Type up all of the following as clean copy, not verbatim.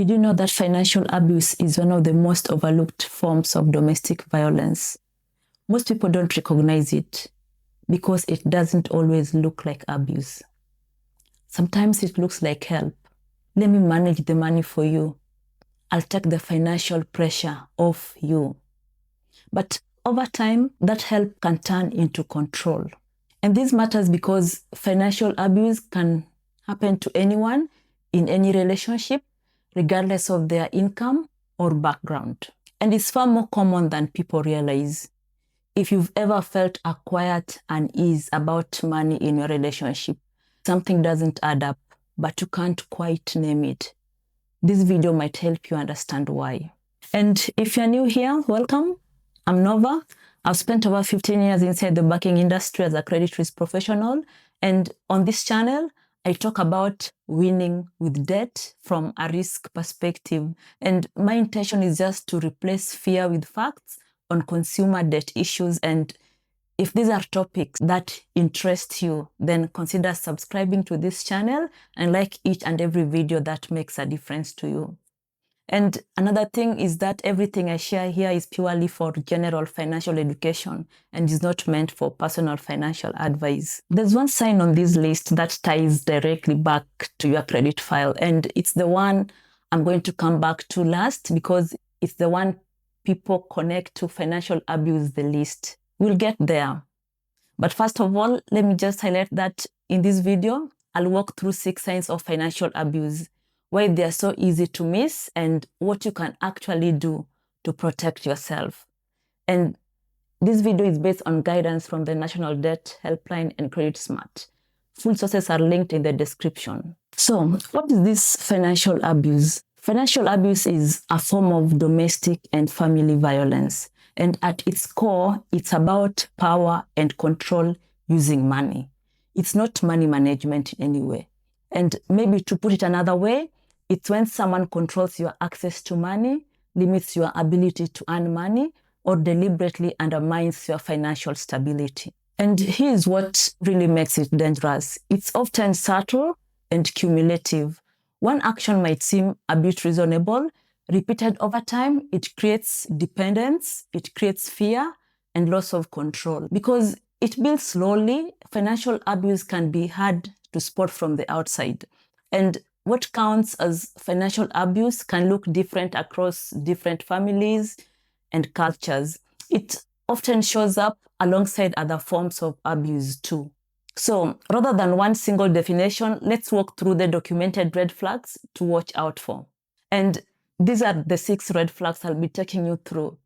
Did you know that financial abuse is one of the most overlooked forms of domestic violence? Most people don't recognize it because it doesn't always look like abuse. Sometimes it looks like help. Let me manage the money for you. I'll take the financial pressure off you. But over time, that help can turn into control. And this matters because financial abuse can happen to anyone in any relationship, regardless of their income or background. And it's far more common than people realize. If you've ever felt a quiet unease about money in your relationship, something doesn't add up, but you can't quite name it, this video might help you understand why. And if you're new here, welcome. I'm Nova. I've spent over 15 years inside the banking industry as a credit risk professional. And on this channel, I talk about winning with debt from a risk perspective. And my intention is just to replace fear with facts on consumer debt issues. And if these are topics that interest you, then consider subscribing to this channel and like each and every video that makes a difference to you. And another thing is that everything I share here is purely for general financial education and is not meant for personal financial advice. There's one sign on this list that ties directly back to your credit file, and it's the one I'm going to come back to last because it's the one people connect to financial abuse the least. We'll get there. But first of all, let me just highlight that in this video, I'll walk through 6 signs of financial abuse, why they are so easy to miss, and what you can actually do to protect yourself. And this video is based on guidance from the National Debt Helpline and Credit Smart. Full sources are linked in the description. So, what is this financial abuse? Financial abuse is a form of domestic and family violence. And at its core, it's about power and control using money. It's not money management in any way. And maybe to put it another way, it's when someone controls your access to money, limits your ability to earn money, or deliberately undermines your financial stability. And here's what really makes it dangerous. It's often subtle and cumulative. One action might seem a bit reasonable. Repeated over time, it creates dependence, it creates fear, and loss of control. Because it builds slowly, financial abuse can be hard to spot from the outside. And what counts as financial abuse can look different across different families and cultures. It often shows up alongside other forms of abuse too. So rather than one single definition, let's walk through the documented red flags to watch out for. And these are the 6 red flags I'll be taking you through.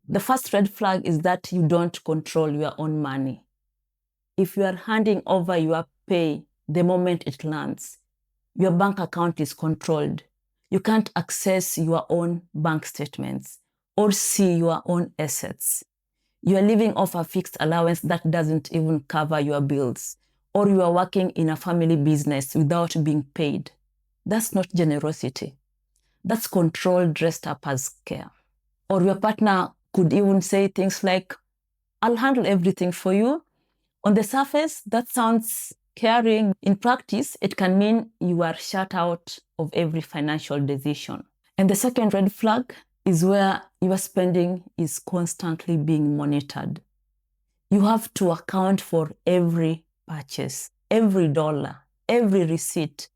The first red flag is that you don't control your own money. If you are handing over your pay the moment it lands, your bank account is controlled. You can't access your own bank statements or see your own assets. You are living off a fixed allowance that doesn't even cover your bills, or you are working in a family business without being paid. That's not generosity. That's control dressed up as care. Or your partner could even say things like, "I'll handle everything for you." On the surface, that sounds caring. In practice, it can mean you are shut out of every financial decision. And the second red flag is where your spending is constantly being monitored. You have to account for every purchase, every dollar, every receipt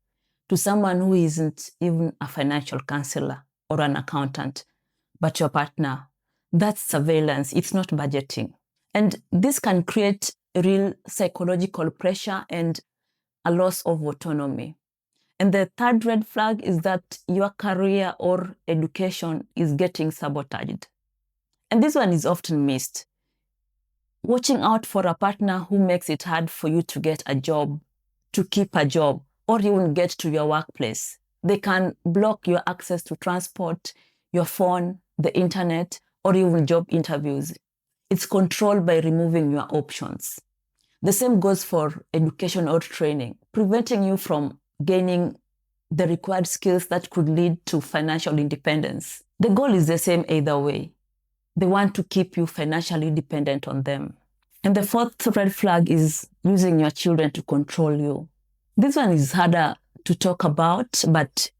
to someone who isn't even a financial counselor or an accountant, but your partner. That's surveillance. It's not budgeting. And this can create real psychological pressure and a loss of autonomy. And the third red flag is that your career or education is getting sabotaged. And this one is often missed. Watching out for a partner who makes it hard for you to get a job, to keep a job, or even get to your workplace. They can block your access to transport, your phone, the internet, or even job interviews. It's controlled by removing your options. The same goes for education or training, preventing you from gaining the required skills that could lead to financial independence. The goal is the same either way. They want to keep you financially dependent on them. And the fourth red flag is using your children to control you. This one is harder to talk about, but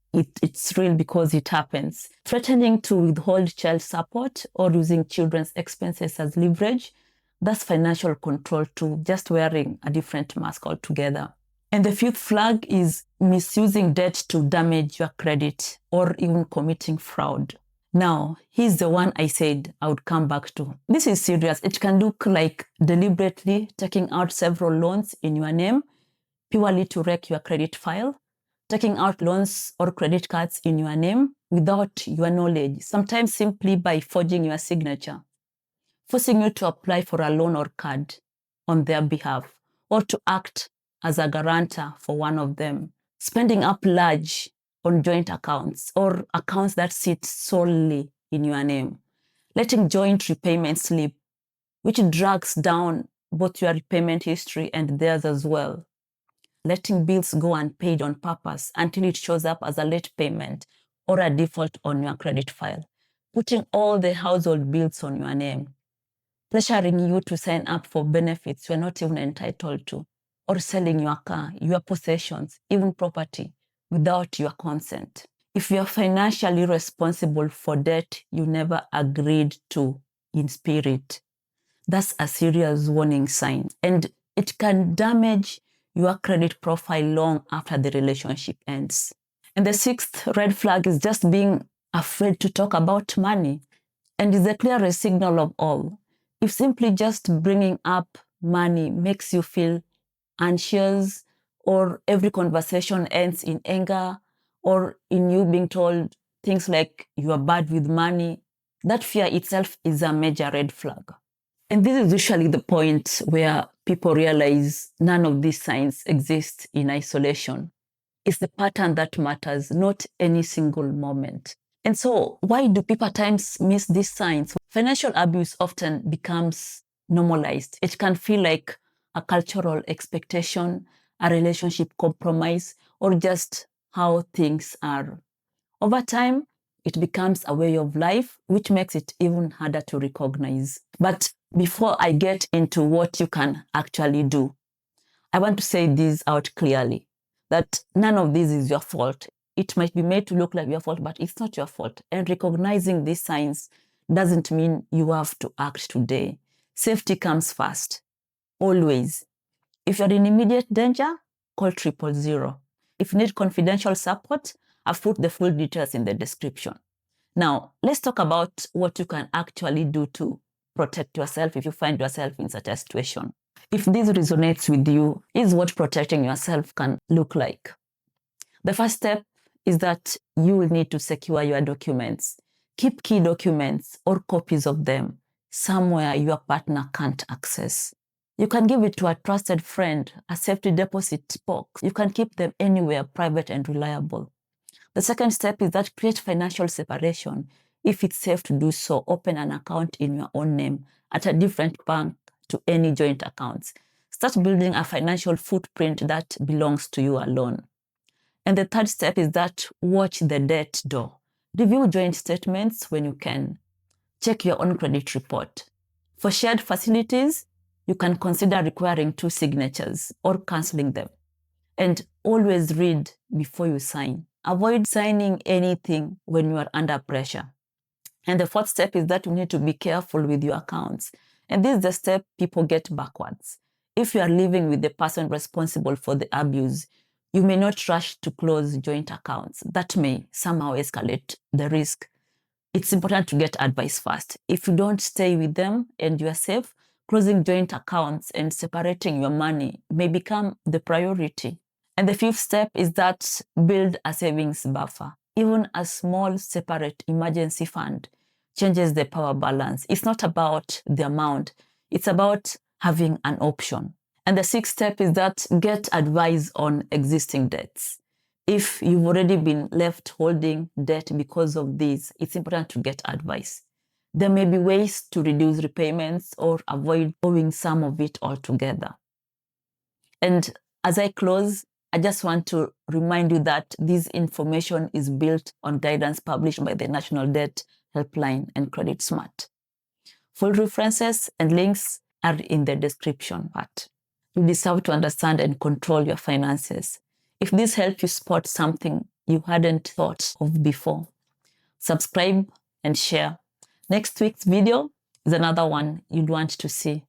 it's real because it happens. Threatening to withhold child support or using children's expenses as leverage, that's financial control too, just wearing a different mask altogether. And the fifth flag is misusing debt to damage your credit or even committing fraud. Now, here's the one I said I would come back to. This is serious. It can look like deliberately taking out several loans in your name purely to wreck your credit file, taking out loans or credit cards in your name without your knowledge, sometimes simply by forging your signature, forcing you to apply for a loan or card on their behalf, or to act as a guarantor for one of them, spending up large on joint accounts or accounts that sit solely in your name, letting joint repayment slip, which drags down both your repayment history and theirs as well, letting bills go unpaid on purpose until it shows up as a late payment or a default on your credit file, putting all the household bills on your name, pressuring you to sign up for benefits you're not even entitled to, or selling your car, your possessions, even property, without your consent. If you're financially responsible for debt you never agreed to in spirit, that's a serious warning sign, and it can damage your credit profile long after the relationship ends. And the sixth red flag is just being afraid to talk about money, and is the clearest signal of all. If simply just bringing up money makes you feel anxious, or every conversation ends in anger, or in you being told things like you are bad with money, that fear itself is a major red flag. And this is usually the point where people realize none of these signs exist in isolation. It's the pattern that matters, not any single moment. And so, why do people at times miss these signs? Financial abuse often becomes normalized. It can feel like a cultural expectation, a relationship compromise, or just how things are. Over time, it becomes a way of life, which makes it even harder to recognize. But before I get into what you can actually do, I want to say this out clearly, that none of this is your fault. It might be made to look like your fault, but it's not your fault. And recognizing these signs doesn't mean you have to act today. Safety comes first, always. If you're in immediate danger, call 000. If you need confidential support, I've put the full details in the description. Now, let's talk about what you can actually do to protect yourself if you find yourself in such a situation. If this resonates with you, here's what protecting yourself can look like. The first step is that you will need to secure your documents. Keep key documents or copies of them somewhere your partner can't access. You can give it to a trusted friend, a safety deposit box. You can keep them anywhere private and reliable. The second step is that create financial separation. If it's safe to do so, open an account in your own name at a different bank to any joint accounts. Start building a financial footprint that belongs to you alone. And the third step is that watch the debt door. Review joint statements when you can. Check your own credit report. For shared facilities, you can consider requiring 2 signatures or cancelling them. And always read before you sign. Avoid signing anything when you are under pressure. And the fourth step is that you need to be careful with your accounts. And this is the step people get backwards. If you are living with the person responsible for the abuse, you may not rush to close joint accounts. That may somehow escalate the risk. It's important to get advice first. If you don't stay with them and you are safe, closing joint accounts and separating your money may become the priority. And the fifth step is that build a savings buffer. Even a small separate emergency fund changes the power balance. It's not about the amount, it's about having an option. And the sixth step is that get advice on existing debts. If you've already been left holding debt because of this, it's important to get advice. There may be ways to reduce repayments or avoid owing some of it altogether. And as I close, I just want to remind you that this information is built on guidance published by the National Debt Helpline and Credit Smart. Full references and links are in the description part. You deserve to understand and control your finances. If this helps you spot something you hadn't thought of before. Subscribe and share. Next week's video is another one you'd want to see.